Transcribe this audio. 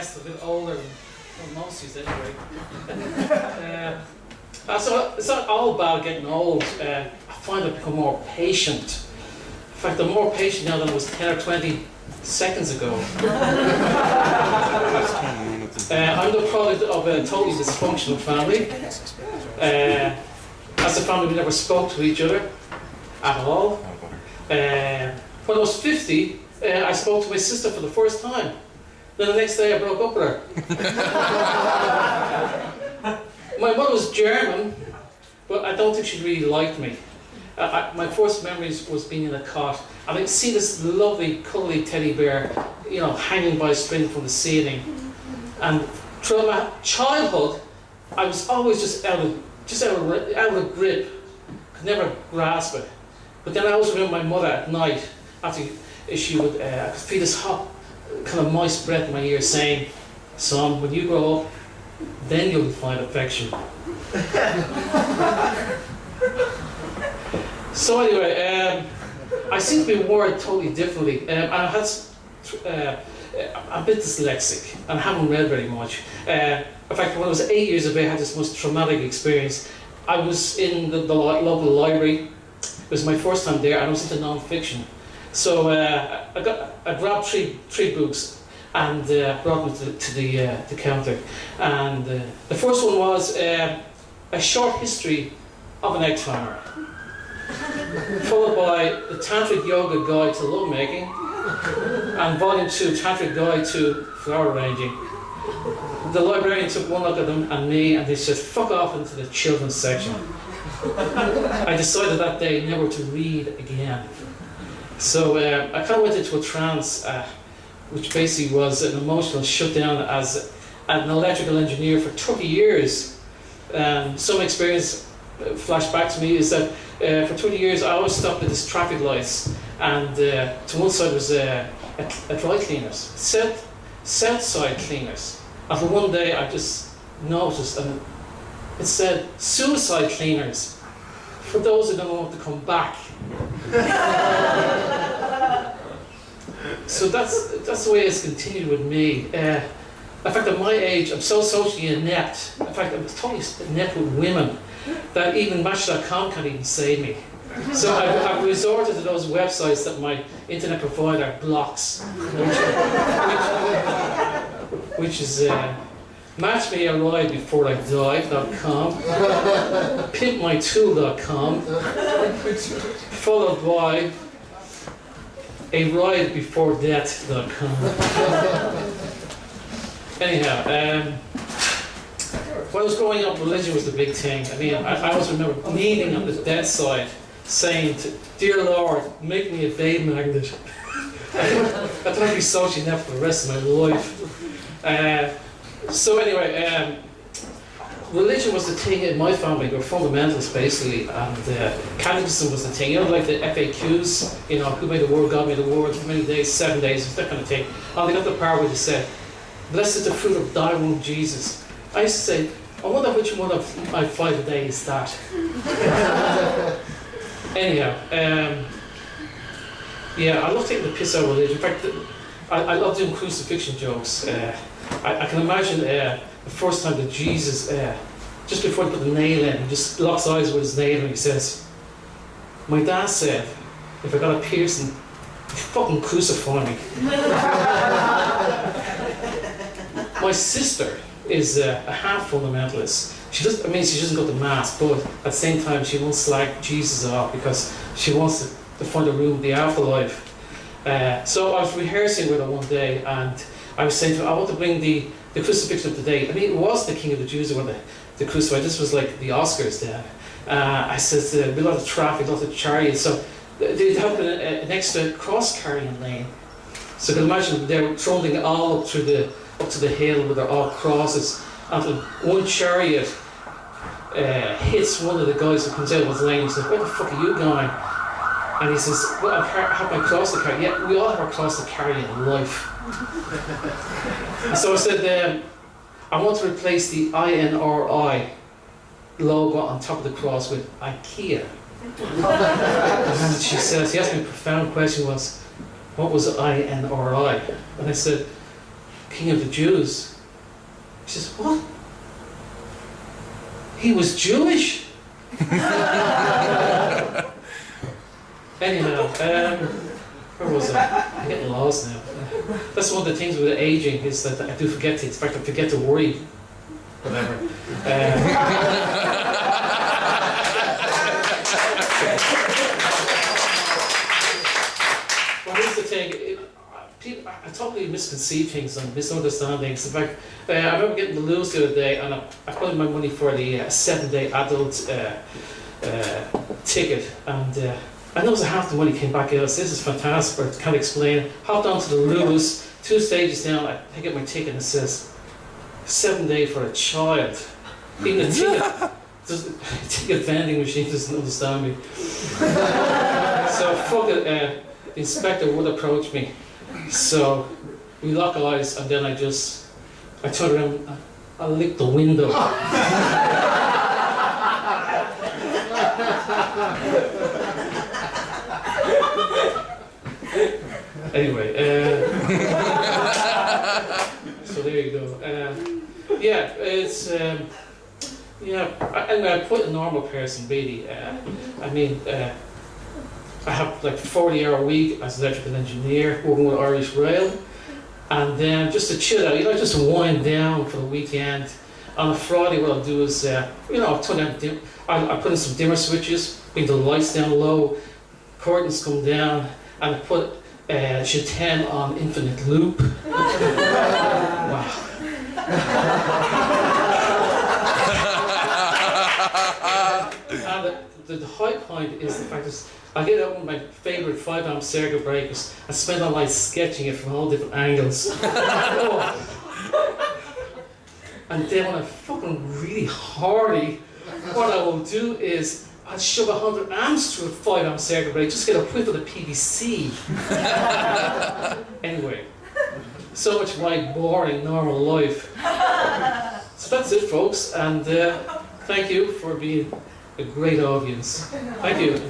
progressed, a bit older, well, most of you anyway. So it's not all about getting old. I find I've become more patient. In fact, I'm more patient now than I was 10 or 20 seconds ago. I'm the product of a totally dysfunctional family. As a family, we never spoke to each other at all. When I was 50, I spoke to my sister for the first time. Then the next day I broke up with her. My mother was German, but I don't think she really liked me. My first memories was being in a cot, and I'd see this lovely, cuddly teddy bear, you know, hanging by a string from the ceiling. And throughout my childhood, I was always just out of grip, could never grasp it. But then I always remember my mother at night, after she would, I could feel this hot, kind of moist breath in my ear saying, "Son, when you grow up, then you'll find affection." So anyway, I seem to be wired totally differently. I'm a bit dyslexic and I haven't read very much. In fact, when I was 8 years of age, I had this most traumatic experience. I was in the local library. It was my first time there, and I was into non-fiction. So I grabbed three books and brought them to the counter. And the first one was a short history of an egg timer, followed by the Tantric Yoga Guide to Lovemaking, and Volume 2, Tantric Guide to Flower Arranging. The librarian took one look at them and me, and they said, "Fuck off into the children's section." I decided that day never to read again. So I kind of went into a trance, which basically was an emotional shutdown as an electrical engineer for 30 years. Some experience flashed back to me is that for 20 years I always stopped at these traffic lights, and to one side was a dry cleaners, south side cleaners. And for one day I just noticed, and it said suicide cleaners for those who don't want to come back. So that's the way it's continued with me. In fact, at my age, I'm so socially inept. In fact, I'm totally inept with women that even Match.com can't even save me. So I've resorted to those websites that my internet provider blocks, which is matchmearide-before-I-die.com, pimpmytool.com, followed by aridebeforedeath.com. Anyhow, when I was growing up, religion was the big thing. I mean, I always remember kneeling on the bedside, saying, "Dear Lord, make me a babe magnet." I thought I'd be socially inept for the rest of my life. So anyway, religion was the thing in my family. We were fundamentalists basically, and catechism was the thing. You know, like the FAQs, you know, who made the world, God made the world, how many days, 7 days, that kind of thing. And they got the part where they said, "Blessed is the fruit of thy womb, Jesus." I used to say, I wonder which one of my 5 a day is that. Anyhow, yeah, I love taking the piss out of religion. In fact, I love doing crucifixion jokes. I can imagine the first time that Jesus, just before he put the nail in, he just locks eyes with his nail and he says, "My dad said, if I got a piercing, you fucking crucify me." My sister is a half fundamentalist. She doesn't go to mass, but at the same time she won't slag Jesus off because she wants to find a room in the afterlife. So I was rehearsing with her one day, and I was saying to her, "I want to bring the crucifixion of the day." I mean, it was the King of the Jews who were the crucified. This was like the Oscars then. I said there'd be a lot of traffic, a lot of chariots, so they'd have an extra cross-carrying lane. So you can imagine they're trundling all up to the hill with their all crosses, until one chariot hits one of the guys who comes out of his lane. He says, "Where the fuck are you going?" And he says, "Well, I have my cross to carry." Yeah, we all have our cross to carry in life. So I said, I want to replace the INRI logo on top of the cross with IKEA. And she asked me a profound question, was, what was INRI? And I said, King of the Jews. He says, what? He was Jewish? Anyhow, where was I? I'm getting lost now. That's one of the things with aging, is that I do forget things. In fact, I forget to worry. Whatever. Well, here's the thing. I totally misconceive things and misunderstand things. In fact, I remember getting the Lewis the other day, and I put in my money for the 7-day adult ticket, and I noticed half the money came back out. So this is fantastic, but I can't explain it. Hopped onto the Lewis, 2 stages down, I pick up my ticket and it says 7-day for a child. Even the ticket vending machine doesn't understand me. So fuck it, the inspector would approach me. So we lock eyes, and then I turn around, I lick the window. Anyway, so there you go. Yeah, it's I'm quite a normal person, really. I mean, I have like 40-hour a week as an electrical engineer working with Irish Rail, and then just to chill out, just to wind down for the weekend. On a Friday, what I'll do is, I'll turn down I put in some dimmer switches, bring the lights down low, curtains come down, and I put Chatham on infinite loop. Wow. And the high point is the fact that I get out one of my favourite 5-amp circuit breakers and spend all night sketching it from all different angles. And then when I'm fucking really hardy, what I will do is I'll shove 100 amps through a 5-amp circuit breaker, just get a whiff of the PVC. Anyway, so much for my boring normal life. So that's it, folks, and thank you for being a great audience. Thank you.